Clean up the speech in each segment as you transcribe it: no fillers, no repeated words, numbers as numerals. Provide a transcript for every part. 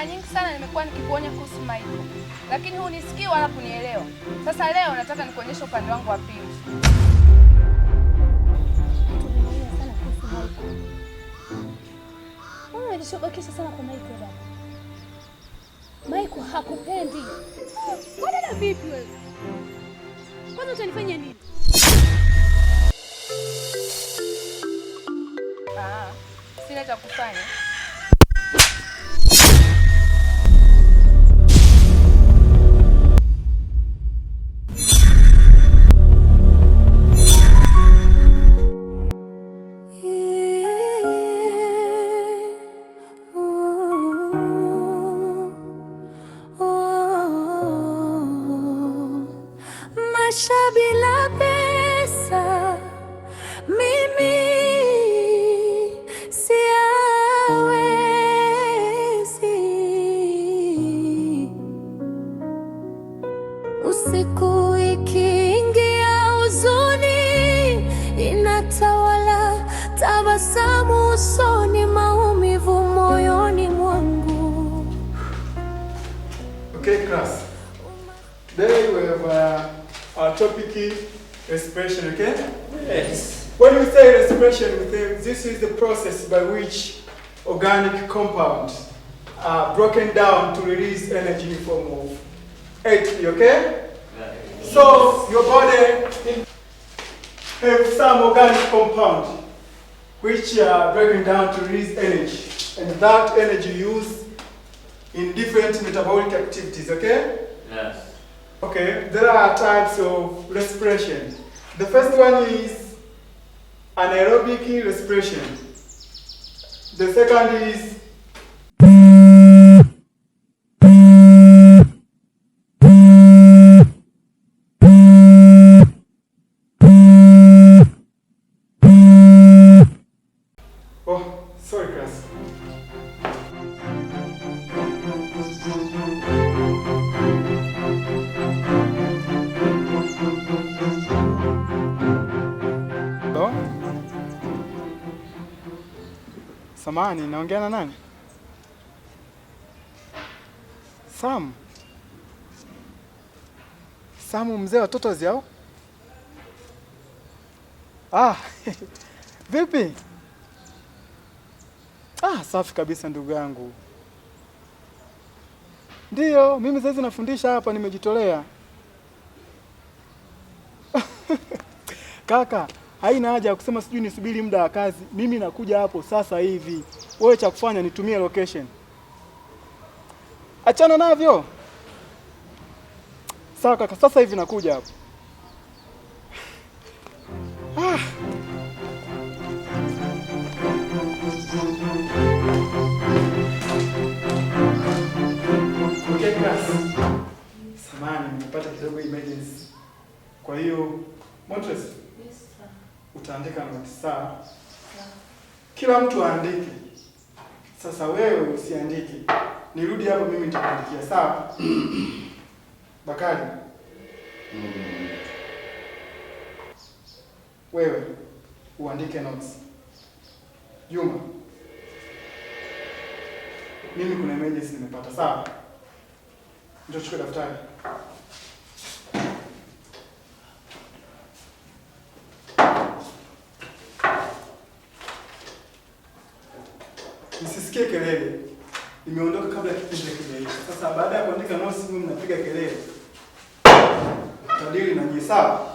mara nyingi sana nimekuwa nikikuonya kuhusu Michael, lakini hunisikii wala kunielewa. Sasa leo nataka nikuonyeshe upande wangu wa pili. Mbona unajishobokesha sana kwa Michael dada? Michael hakupendi. Kwa dada vipi wewe? Kwanza utanifanya nini? Sina cha kufanya. Bila pesa mimi siawezi. Usiku ikiingia huzuni inatawala, tabasamu usoni, maumivu moyoni mwangu. Okay class, today we have our topic is respiration, okay? Yes. When we say respiration, this is the process by which organic compounds are broken down to release energy in form of ATP, okay? Yes. So your body have some organic compound which are breaking down to release energy, and that energy used in different metabolic activities, okay? Yes. Okay, there are types of respiration. The first one is anaerobic respiration. The second is sorry class. Samahani, naongea na nani? Sam. Samu mzee wa Totozi au? Vipi? Safi kabisa ndugu yangu. Ndiyo, mimi sasa nafundisha hapa, nimejitolea. Kaka, haina haja ya kusema sijui nisubiri muda wa kazi. Mimi nakuja hapo sasa hivi. Wewe cha kufanya nitumie location. Achana navyo. Sawa kaka, sasa hivi nakuja hapo. Okay class. Samahani, nimepata kidogo emergency. Kwa hiyo, Montres. Yes sir. Utaandika note sawa? Kila mtu aandike. Sasa wewe usiandike. Nirudi hapa mimi nitakuandikia sawa? Bakari. Wewe uandike notes. Juma. Mimi kuna emergency nimepata sawa? Njoo chukua daftari. Nisisikie kelele. Nimeondoka kabla kipindi kijaisha. Sasa baada ya kuandika notes mimi napiga kelele. Tadili na nyie sawa?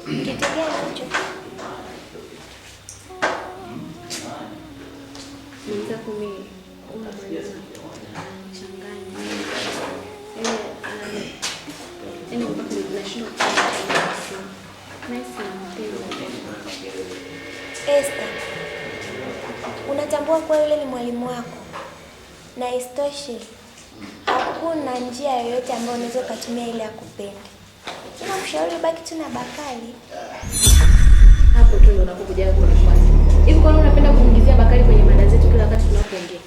Kitu gani hicho? Niza kumi changanya. Mpaka tunashindwa Esther, unatambua kuwa yule ni mwalimu wako, na isitoshe hakuna njia yoyote ambayo unaweza ukatumia ili akupende. Nakushauri ubaki tu na Bakari. Hapo tu ndo unapokuja kunifuata. Hivi kwa nini unapenda kuingizia Bakari kwenye mada zetu kila wakati tunapoongea?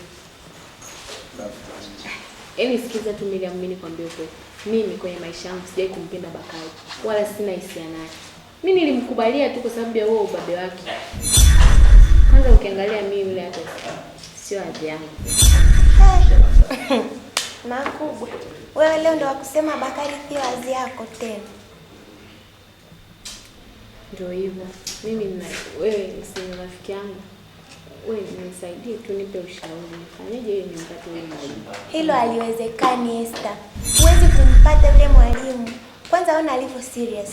Sikiza tu Miriam, mimi nikwambie ukweli. Mimi kwenye maisha yangu sijai kumpenda Bakari, wala sina hisia naye. Mimi nilimkubalia tu kwa sababu ya huo ubabe wake. Kwanza ukiangalia mimi yule hata sio hadhi yangu. Makubwa. Wewe leo ndo wakusema Bakari sio hadhi yako tena. Ndio hivyo. Wewe si rafiki yangu. Wewe nisaidie tu, nipe ushauri. Nifanyeje ili nimpate yule mwalimu? Hilo haliwezekani Esther. Huwezi kumpata yule mwalimu. Kwanza ona alivyo serious.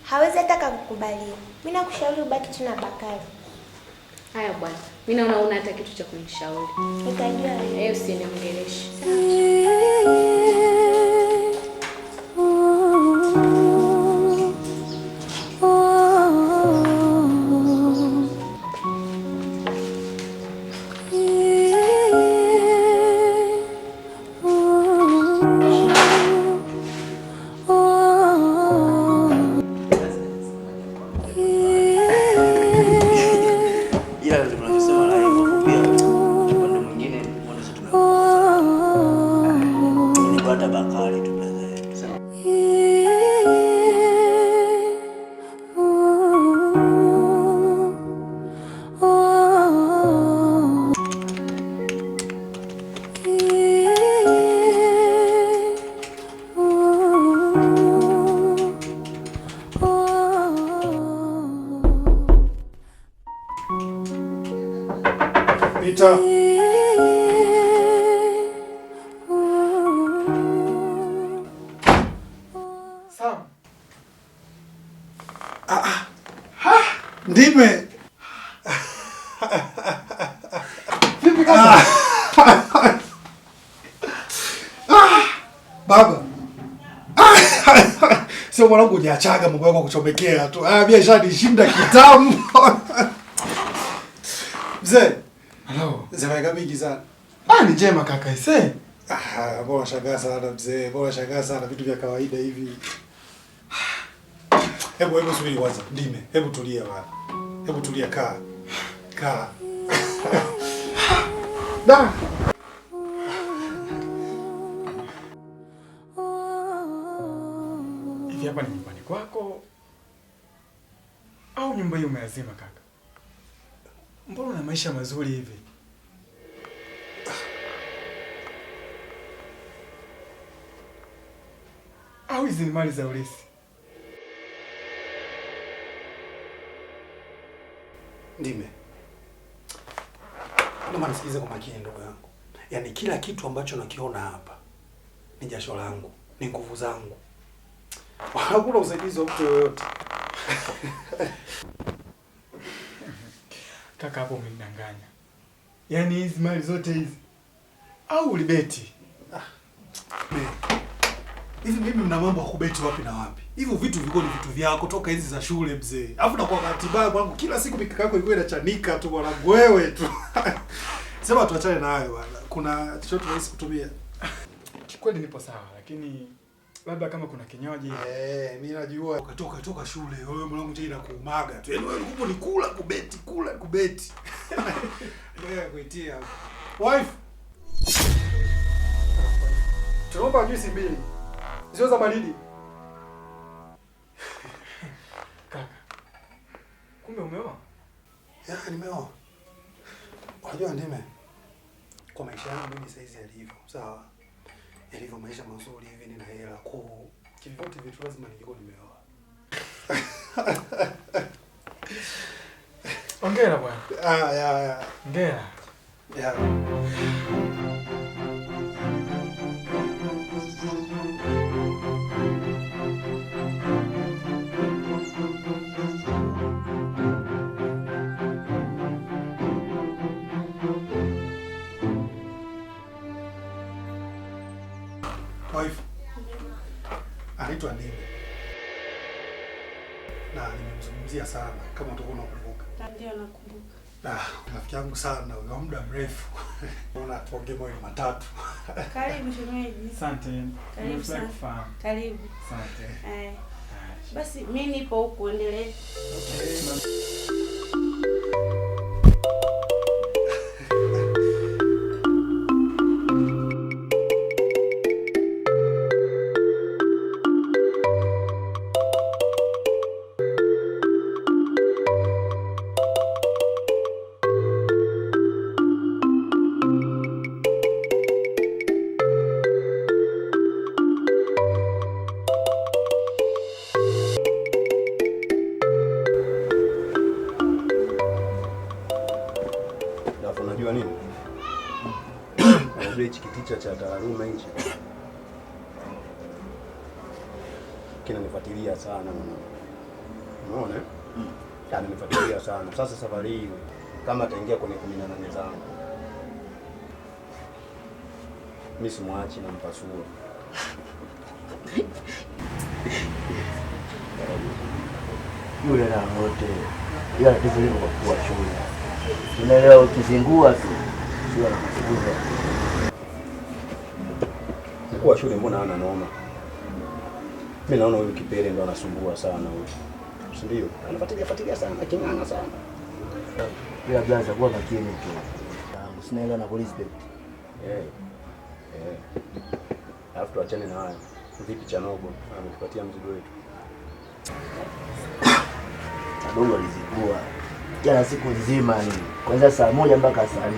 Hawezi hata kukubalia. Mimi nakushauri ubaki tu na Bakari. Haya bwana. Mimi naona una hata kitu cha kunishauri. Nitajua wewe. Usiniongeleshe. Peter. Sam. Ndime. Vipi kaka? Baba. Sio mwanangu niachaga mambo yako kuchomekea tu. Biashara nishinda kitambo. Mzee. Hello. Zema mingi sana. Ni njema kaka ise. Mbona shangaa sana mzee. Mbona shangaa sana vitu vya kawaida hivi. Hebu subiri kwanza. Ndime. Hebu tulia bwana. Hebu tulia kaa. Kaa. Da. Hivi hapa ni nyumbani kwako au nyumba hii umeazima kaka? Mbona una maisha mazuri hivi? Au hizi ni mali za urithi? Ndime. Ndio nisikize kwa makini ndugu yangu. Yaani kila kitu ambacho nakiona hapa ni jasho langu, ni nguvu zangu. Hakuna usaidizi wa mtu yoyote. Kaka hapo umenidanganya. Yaani hizi mali zote hizi au ulibeti? Hivi mimi mna mambo ya kubeti wapi na wapi? Hivyo vitu viko ni vitu vyako toka hizi za shule mzee. Alafu na kwa katiba yangu kila siku mikaka yako ilikuwa inachanika tu bwana wewe tu. Sema tuachane na hayo bwana. Kuna chochote rahisi kutumia? Kweli nipo sawa lakini labda kama kuna kinywaji. Mimi najua ukatoka shule wewe mwanangu tena kuumaga tu. Yaani wewe uko ni kula kubeti. Wewe kuitia. Wife. Tunaomba juice mbili. Sio za baridi. Kaka. Kumbe umeoa? Nimeoa. Unajua Ndime, kwa maisha yangu mimi saizi yalivyo, sawa? Yalivyo maisha mazuri hivi nina hela kuu. Kivyovyote vitu lazima ningekuwa nimeoa. Hongera bwana. Ya. Hongera. Ya. na nimemzungumzia sana kama utakuwa unakumbuka. Ndio nakumbuka. Rafiki yangu sana wa muda mrefu. Unaona tuongee moyo matatu. Karibu shemeji. Asante. Karibu sana. Karibu. Asante. Basi mimi nipo huko, endelee. Unajua nini? Unajua hichi kiticha cha taaluma hichi kinanifuatilia sana unaona? Kinanifuatilia sana. Sasa safari hii kama ataingia kwenye 18 zangu, mimi simwachi na mpasua. Yule na wote. Ila tatizo liko kwa kuwa shule. Unaelewa, ukizingua tu sio anakufukuza. Mkuu wa shule mbona hana noma? Mimi naona huyu Kipele ndo anasumbua sana huyu. Si ndio? Anafuatilia sana, aking'ana sana. Bila blaza kuwa makini tu. Sinaelewa na respect. Alafu tuachane na haya. Vipi Chanogo? Ametupatia mzigo wetu. Chanogo alizingua. Jana siku nzima ni kuanzia saa 1 mpaka saa 4.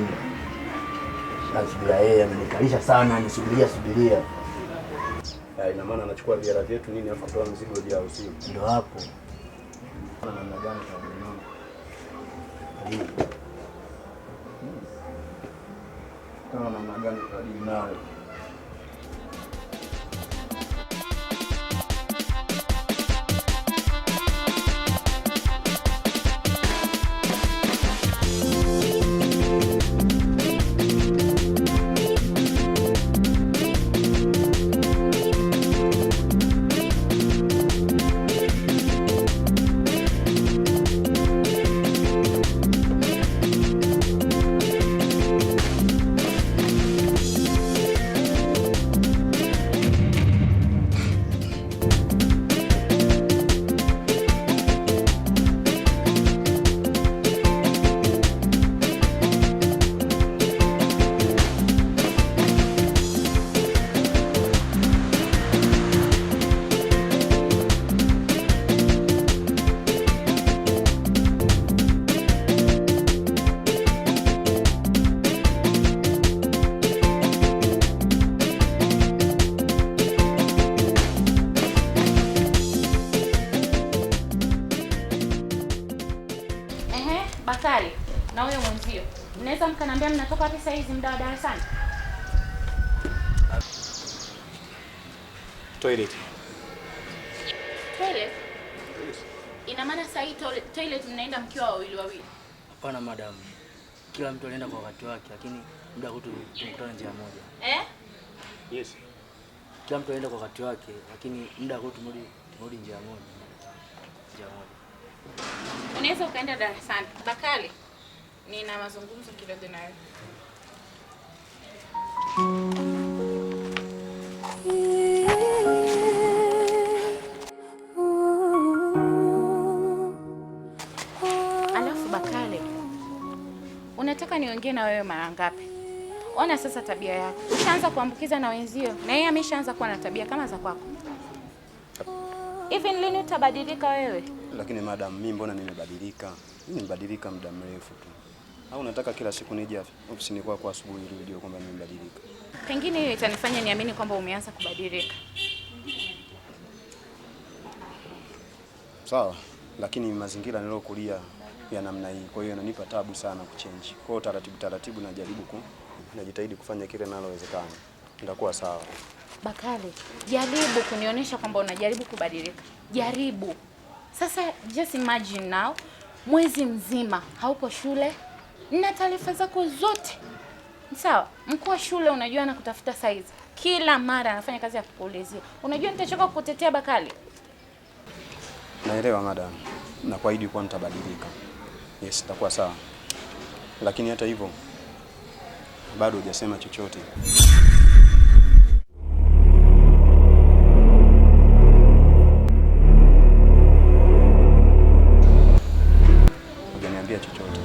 Nasubiria yeye, amenikalisha sana, nisubiria. Ina maana anachukua viara vyetu nini afu kutoa mzigo juu au sio? Ndio hapo. Ana namna gani tunabuniana? Kama namna gani tunadili nayo? Bakari na huyo mwenzio, mnaweza mkaniambia mnatoka wapi saa hizi muda wa darasani? Toilet. Toilet? Ina maana saa hii toilet mnaenda mkiwa wawili? Hapana madam. Kila mtu anaenda kwa wakati wake, lakini muda wote tunakutana njia moja. Yes. Kila mtu anaenda kwa wakati wake, lakini muda wote tunarudi njia moja. Unaweza ukaenda darasani. Bakari, nina mazungumzo kidogo nawe. Alafu Bakari, unataka niongee na wewe mara ngapi? Ona sasa tabia yako. Ushaanza kuambukiza na wenzio, na yeye ameshaanza kuwa na tabia kama za kwako. Hivi lini utabadilika wewe? Lakini madam, mimi mbona nimebadilika? Mimi nimebadilika muda mrefu tu. Au unataka kila siku nije ofisini kwako asubuhi ili ujue kwamba nimebadilika? Pengine hiyo itanifanya niamini kwamba umeanza kubadilika. Sawa, lakini mazingira nilokulia ya namna hii, kwa hiyo inanipa tabu sana kuchange. Kwa hiyo taratibu najitahidi kufanya kile linalowezekana. Nitakuwa sawa. Bakari, jaribu kunionyesha kwamba unajaribu kubadilika. Jaribu. Sasa just imagine now, mwezi mzima haupo shule. Nina taarifa zako zote. Sawa, mkuu wa shule unajua anakutafuta saizi. Kila mara anafanya kazi ya kukuulizia. Unajua nitachoka kukutetea Bakari. Naelewa madam, na kuahidi kuwa nitabadilika. Yes, nitakuwa sawa. Lakini hata hivyo bado hujasema chochote. Hujaniambia chochote.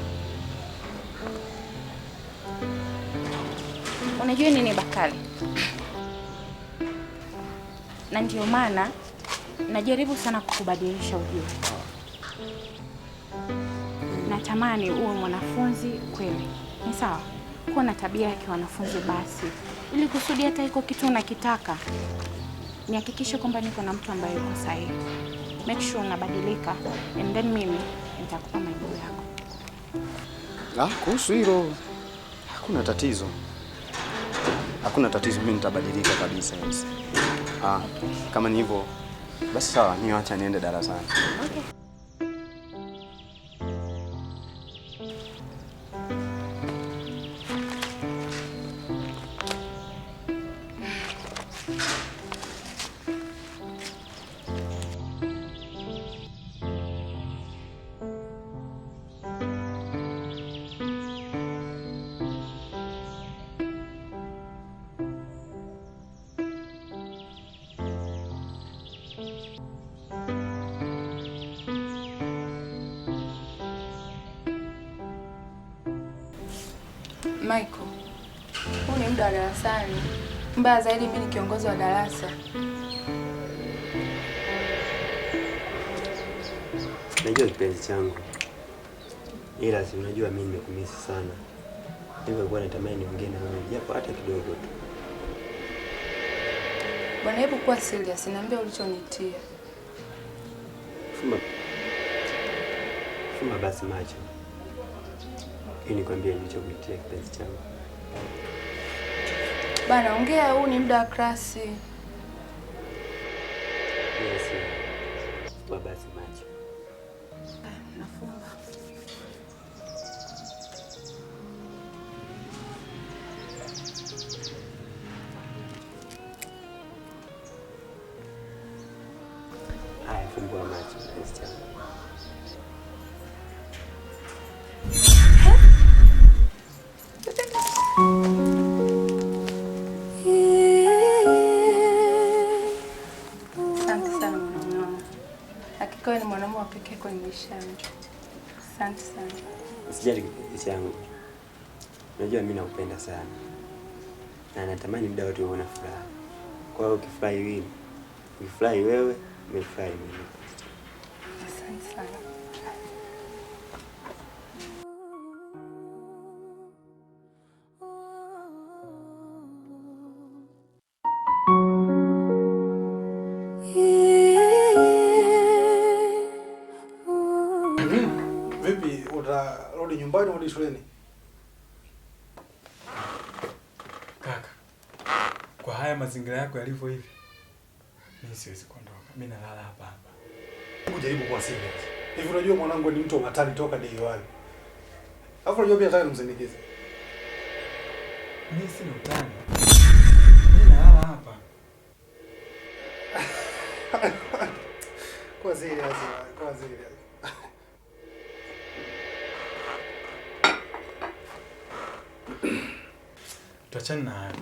Unajua nini Bakari? Na ndio maana najaribu sana kukubadilisha ujue. Natamani uwe mwanafunzi kweli. Ni sawa? Kuwa na tabia ya wanafunzi basi. Ili kusudi hata iko kitu unakitaka. Nihakikishe kwamba niko na mtu ambaye yuko sahihi. Make sure unabadilika and then mimi nitakupa majibu yako. Kuhusu hilo hakuna tatizo. Hakuna tatizo, mimi nitabadilika kabisa. Yes. Kama ni hivyo basi sawa, niacha niende darasani. Okay. Michael, huu ni muda wa darasani. Mbaya zaidi mimi ni kiongozi wa darasa. Najua kipenzi changu, ila si unajua mimi nimekumisi sana. Hivyo kwa natamani niongee na wewe japo hata kidogo tu. Bwana, hebu kuwa serious, niambie ulichonitia. Fuma basi macho. Ili nikwambie nilichokuitia kipenzi changu. Bana, ongea, huu ni muda wa klasi. Yes. Fuma basi macho. Nafunga. Haya, fungua macho kipenzi changu. Hakika ni mwanamume wa pekee kwenye maisha yangu. Asante sana. Usijali kipenzi changu. Unajua mimi nakupenda sana. Na natamani muda wote uone furaha. Kwa hiyo ukifurahi wewe, ukifurahi wewe, nimefurahi mimi. Asante sana. Vipi, utarudi nyumbani au shuleni? Kaka, kwa haya mazingira yako yalivyo hivi, mimi siwezi kuondoka. Mimi nalala hapa hapa. Hebu jaribu kuwa serious. Hivi unajua mwanangu ni mtu wa hatari toka day one. Alafu unajua pia nataka nimsindikize. Mimi sina utani. Mimi nalala hapa. Kwa serious, kwa serious. Tuachane na hayo.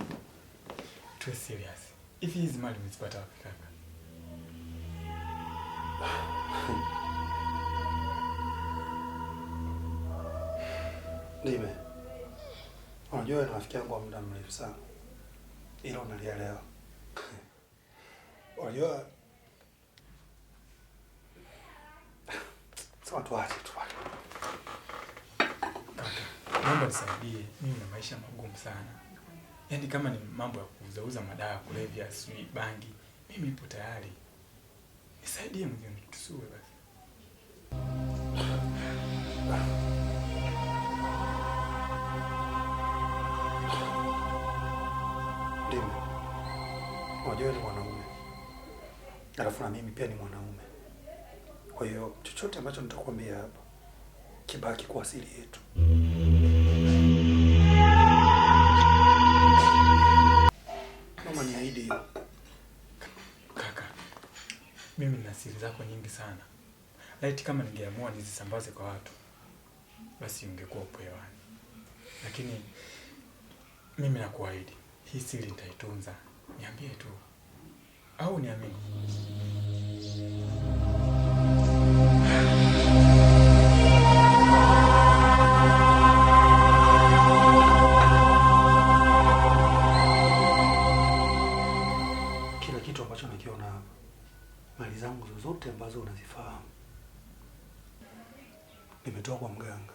Tuwe serious. Hivi hizi mali umezipata wapi kaka? Ndime. Unajua ni rafiki yangu wa muda mrefu sana. Ila unalielewa. Unajua sawa, tuache. Kaka, naomba nisaidie. Mimi na maisha magumu sana. Yaani kama ni mambo ya kuuza madawa ya kulevya, sijui bangi, mimi nipo tayari. Nisaidie mwenyewe tusue basi. Ndime. Unajua ni mwanaume. Alafu na mimi pia ni mwanaume. Kwa hiyo chochote ambacho nitakwambia hapa kibaki kwa siri yetu. Mama, niahidi hiyo. Kaka, mimi nina siri zako nyingi sana. Laiti kama ningeamua nizisambaze kwa watu, basi ungekuwa upo hewani. Lakini mimi nakuahidi, hii siri nitaitunza. Niambie tu. Au niamini. Kila kitu ambacho nakiona hapa, mali zangu zozote ambazo unazifahamu, nimetoa kwa mganga.